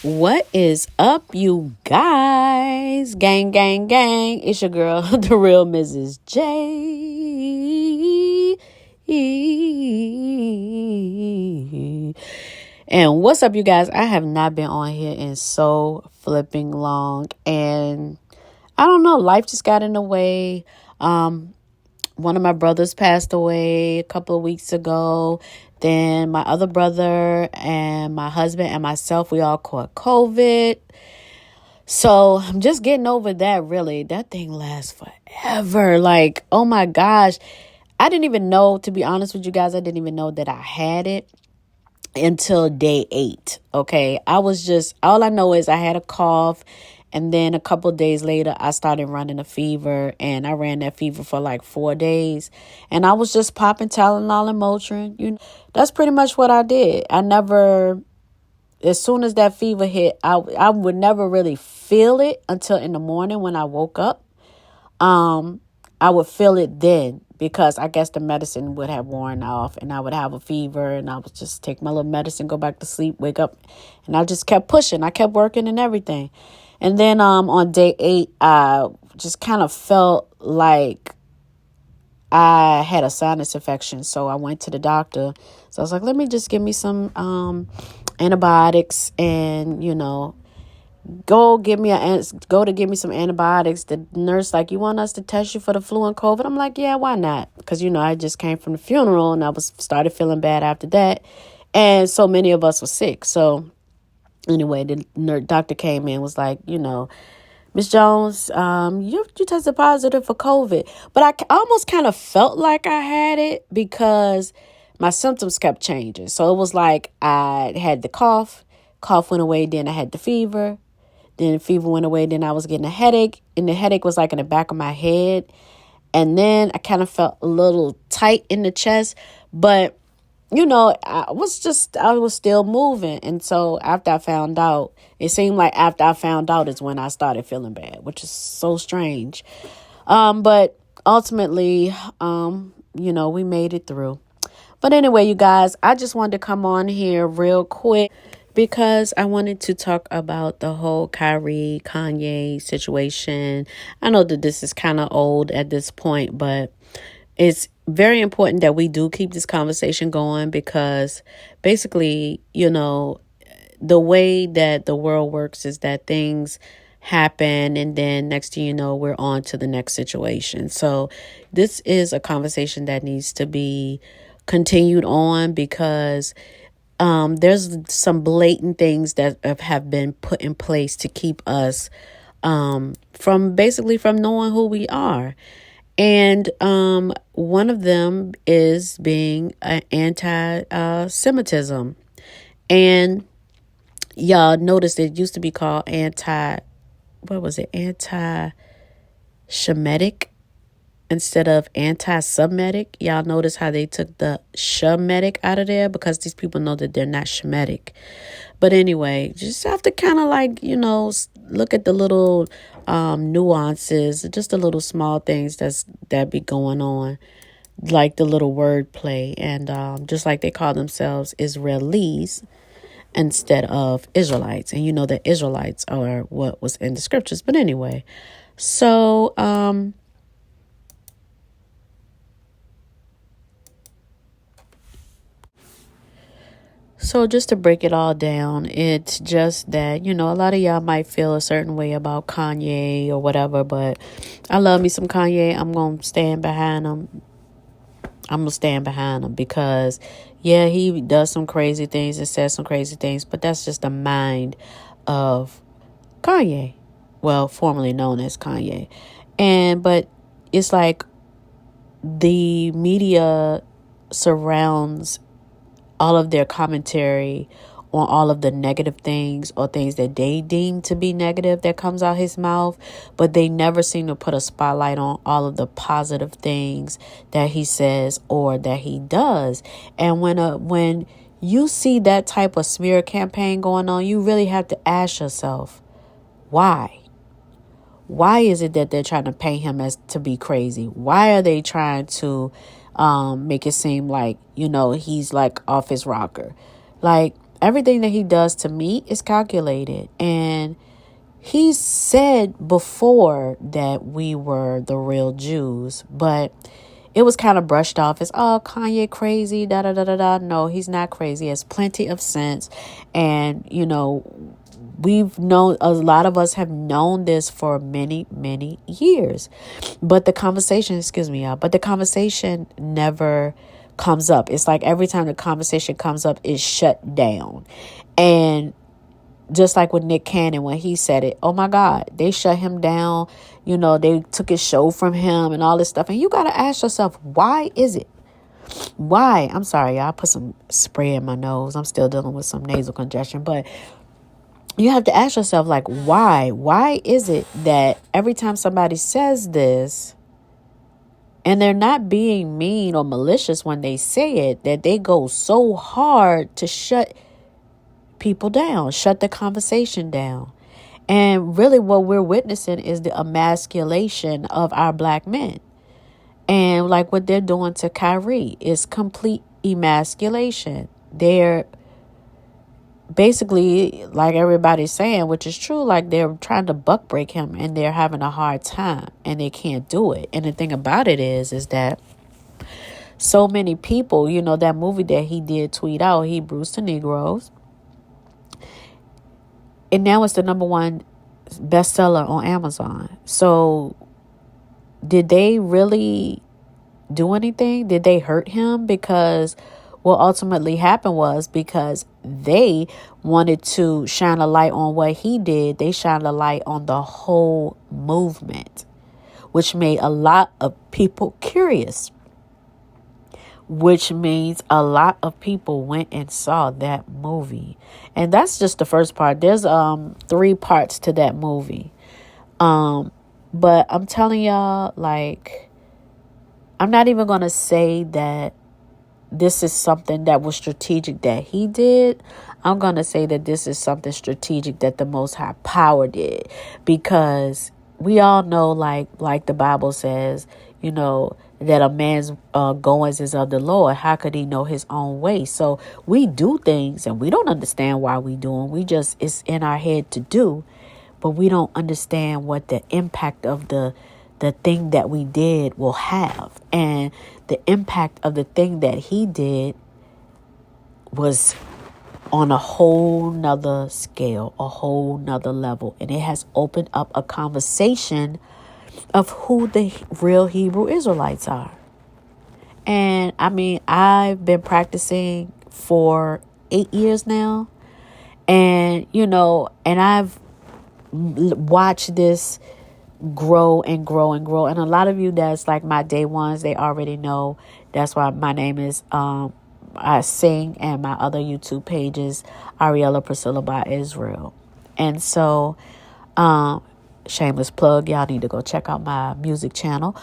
What is up, you guys? Gang, gang, gang. It's your girl, the real Mrs. J. And what's up, you guys? I have not been on here in so flipping long. And I don't know, life just got in the way. One of my brothers passed away a couple of weeks ago. Then my other brother and my husband and myself, we all caught COVID. So I'm just getting over that, really. That thing lasts forever. Like, oh my gosh. I didn't even know, to be honest with you guys, I didn't even know that I had it until day 8. Okay. All I know is I had a cough. And then a couple of days later, I started running a fever, and I ran that fever for like 4 days. And I was just popping Tylenol and Motrin. That's pretty much what I did. As soon as that fever hit, I would never really feel it until in the morning when I woke up. I would feel it then because I guess the medicine would have worn off and I would have a fever and I would just take my little medicine, go back to sleep, wake up, and I just kept pushing. I kept working and everything. And then on day 8, I just kind of felt like I had a sinus infection. So I went to the doctor. So I was like, let me just give me some antibiotics and, go to give me some antibiotics. The nurse like, you want us to test you for the flu and COVID? I'm like, yeah, why not? Because, I just came from the funeral and I started feeling bad after that. And so many of us were sick. So anyway, the doctor came in, was like, Miss Jones, you tested positive for COVID. But I almost kind of felt like I had it because my symptoms kept changing. So it was like I had the cough went away, then I had the fever, then the fever went away, then I was getting a headache, and the headache was like in the back of my head. And then I kind of felt a little tight in the chest, but I was still moving. And so after I found out, it seemed like after I found out is when I started feeling bad, which is so strange. But ultimately, we made it through. But anyway, you guys, I just wanted to come on here real quick because I wanted to talk about the whole Kyrie, Kanye situation. I know that this is kind of old at this point, but it's very important that we do keep this conversation going because basically, the way that the world works is that things happen and then next thing you know, we're on to the next situation. So this is a conversation that needs to be continued on because there's some blatant things that have been put in place to keep us from knowing who we are. And one of them is being anti-Semitism. And y'all noticed it used to be called anti-Shemitic instead of anti-Semitic. Y'all notice how they took the Shemitic out of there because these people know that they're not Shemitic. But anyway, just have to kind of look at the little nuances, just the little small things that be going on, like the little wordplay. And just like they call themselves Israelis instead of Israelites. And that Israelites are what was in the scriptures. But anyway, so So just to break it all down, it's just that, a lot of y'all might feel a certain way about Kanye or whatever, but I love me some Kanye. I'm going to stand behind him. Because, yeah, he does some crazy things and says some crazy things, but that's just the mind of Kanye. Well, formerly known as Kanye. But it's like the media surrounds all of their commentary on all of the negative things or things that they deem to be negative that comes out his mouth, but they never seem to put a spotlight on all of the positive things that he says or that he does. And when you see that type of smear campaign going on, you really have to ask yourself, why? Why is it that they're trying to paint him as to be crazy? Why are they trying to make it seem like, he's like off his rocker? Like, everything that he does to me is calculated. And he said before that we were the real Jews, but it was kind of brushed off as, oh, Kanye crazy, da da da da da. No, he's not crazy. He has plenty of sense. And, we've known, a lot of us have known this for many, many years. But the conversation, but the conversation never comes up. It's like every time the conversation comes up, it's shut down. And just like with Nick Cannon, when he said it, oh my God, they shut him down. They took his show from him and all this stuff. And you got to ask yourself, why is it? Why? I'm sorry, y'all, I put some spray in my nose. I'm still dealing with some nasal congestion. But you have to ask yourself, like, why? Why is it that every time somebody says this, and they're not being mean or malicious when they say it, that they go so hard to shut people down, shut the conversation down? And really what we're witnessing is the emasculation of our black men. And like what they're doing to Kyrie is complete emasculation. They're basically, like everybody's saying, which is true, like they're trying to buck break him and they're having a hard time and they can't do it. And the thing about it is that so many people, that movie that he did tweet out, Hebrews to Negroes, and now it's the number one bestseller on Amazon. So did they really do anything? Did they hurt him? Because what ultimately happened was, because they wanted to shine a light on what he did, they shined a light on the whole movement, which made a lot of people curious, which means a lot of people went and saw that movie. And that's just the first part. There's 3 parts to that movie. But I'm telling y'all, like, I'm not even going to say that this is something that was strategic that he did. I'm going to say that this is something strategic that the Most High Power did. Because we all know, like the Bible says, that a man's goings is of the Lord. How could he know his own way? So we do things and we don't understand why we do them. It's in our head to do, but we don't understand what the impact of the thing that we did will have. And the impact of the thing that he did was on a whole nother scale, a whole nother level. And it has opened up a conversation of who the real Hebrew Israelites are. And I mean, I've been practicing for 8 years now. And, and I've watched this grow and grow and grow. And a lot of you that's like my day ones, they already know. That's why my name is I sing, and my other YouTube pages, Ariella Priscilla by Israel. And so shameless plug, y'all need to go check out my music channel.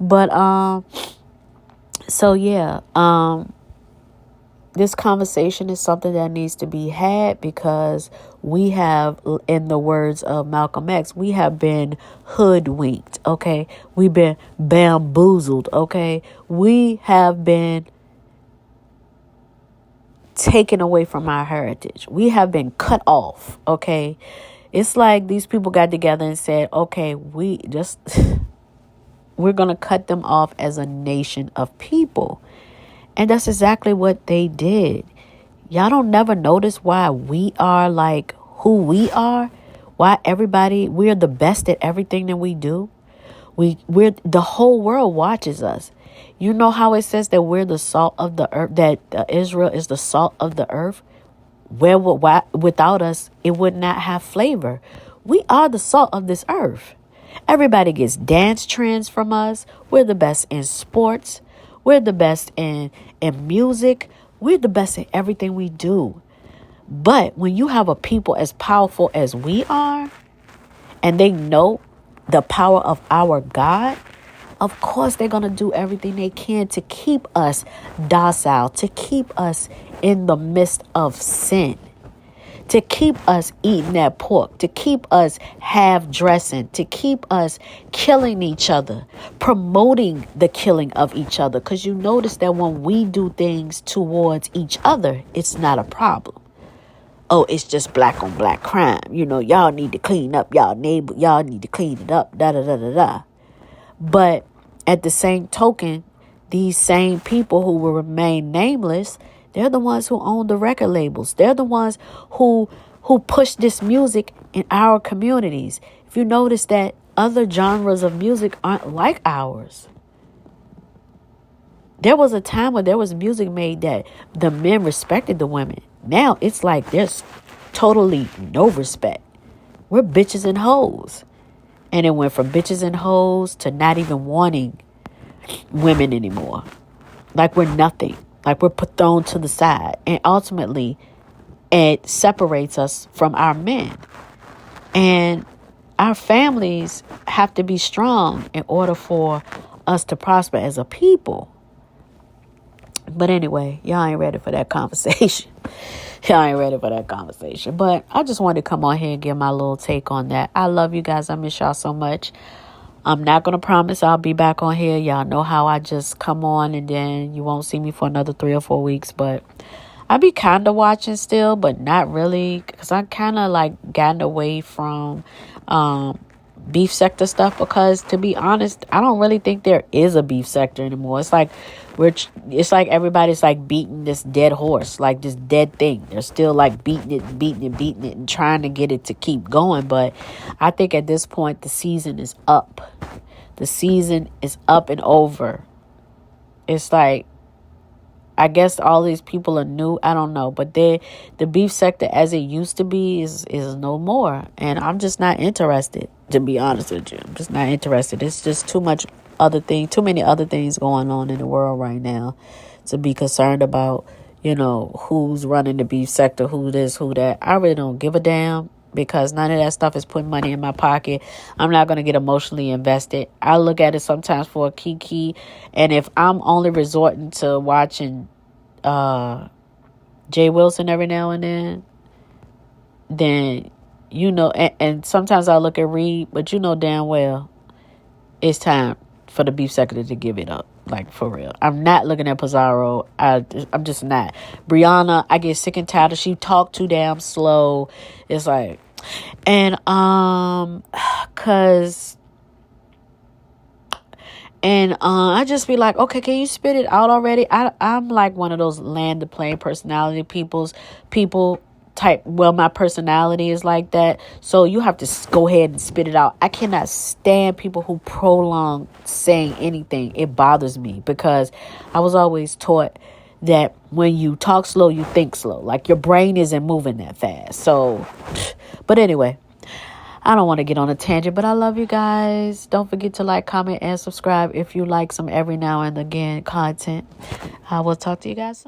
But so yeah, this conversation is something that needs to be had, because we have, in the words of Malcolm X, we have been hoodwinked, okay? We've been bamboozled, okay? We have been taken away from our heritage. We have been cut off, okay? It's like these people got together and said, okay, we're going to cut them off as a nation of people. And that's exactly what they did. Y'all don't never notice why we are like who we are? Why we're the best at everything that we do? We're the whole world watches us. You know how it says that we're the salt of the earth, that Israel is the salt of the earth? Without us, it would not have flavor. We are the salt of this earth. Everybody gets dance trends from us. We're the best in sports. We're the best in music. We're the best in everything we do. But when you have a people as powerful as we are, and they know the power of our God, of course they're going to do everything they can to keep us docile, to keep us in the midst of sin, to keep us eating that pork, to keep us half dressing, to keep us killing each other, promoting the killing of each other. Because you notice that when we do things towards each other, it's not a problem. oh, it's just black on black crime. Y'all need to clean up y'all neighbor. Y'all need to clean it up. Da da da da da. But at the same token, these same people who will remain nameless, they're the ones who own the record labels. They're the ones who push this music in our communities. If you notice that other genres of music aren't like ours. There was a time when there was music made that the men respected the women. Now it's like there's totally no respect. We're bitches and hoes. And it went from bitches and hoes to not even wanting women anymore. Like we're nothing. Like we're put thrown to the side. And ultimately, it separates us from our men. And our families have to be strong in order for us to prosper as a people. But anyway, y'all ain't ready for that conversation. Y'all ain't ready for that conversation. But I just wanted to come on here and give my little take on that. I love you guys. I miss y'all so much. I'm not going to promise I'll be back on here. Y'all know how I just come on and then you won't see me for another 3 or 4 weeks. But I be kind of watching still, but not really. Because I kind of like gotten away from beef sector stuff. Because to be honest, I don't really think there is a beef sector anymore. It's like everybody's like beating this dead horse, like this dead thing. They're still like beating it and trying to get it to keep going. But I think at this point, the season is up. The season is up and over. It's like, I guess all these people are new. I don't know. But the beef sector as it used to be is no more. And I'm just not interested, to be honest with you. I'm just not interested. It's just too many other things going on in the world right now to be concerned about, who's running the beef sector, who this, who that. I really don't give a damn because none of that stuff is putting money in my pocket. I'm not going to get emotionally invested. I look at it sometimes for a kiki. And if I'm only resorting to watching Jay Wilson every now and then, and sometimes I look at Reed, but damn well it's time for the beef sector to give it up. Like, for real. I'm not looking at Pizarro. I'm just not. Brianna, I get sick and tired of she talk too damn slow. It's like, and I just be like, okay, can you spit it out already? I'm like one of those land the plane personality people type. Well, my personality is like that, so you have to go ahead and spit it out. I cannot stand people who prolong saying anything. It bothers me because I was always taught that when you talk slow, you think slow. Like your brain isn't moving that fast. So, but anyway, I don't want to get on a tangent, but I love you guys. Don't forget to like, comment, and subscribe if you like some every now and again content. I will talk to you guys soon.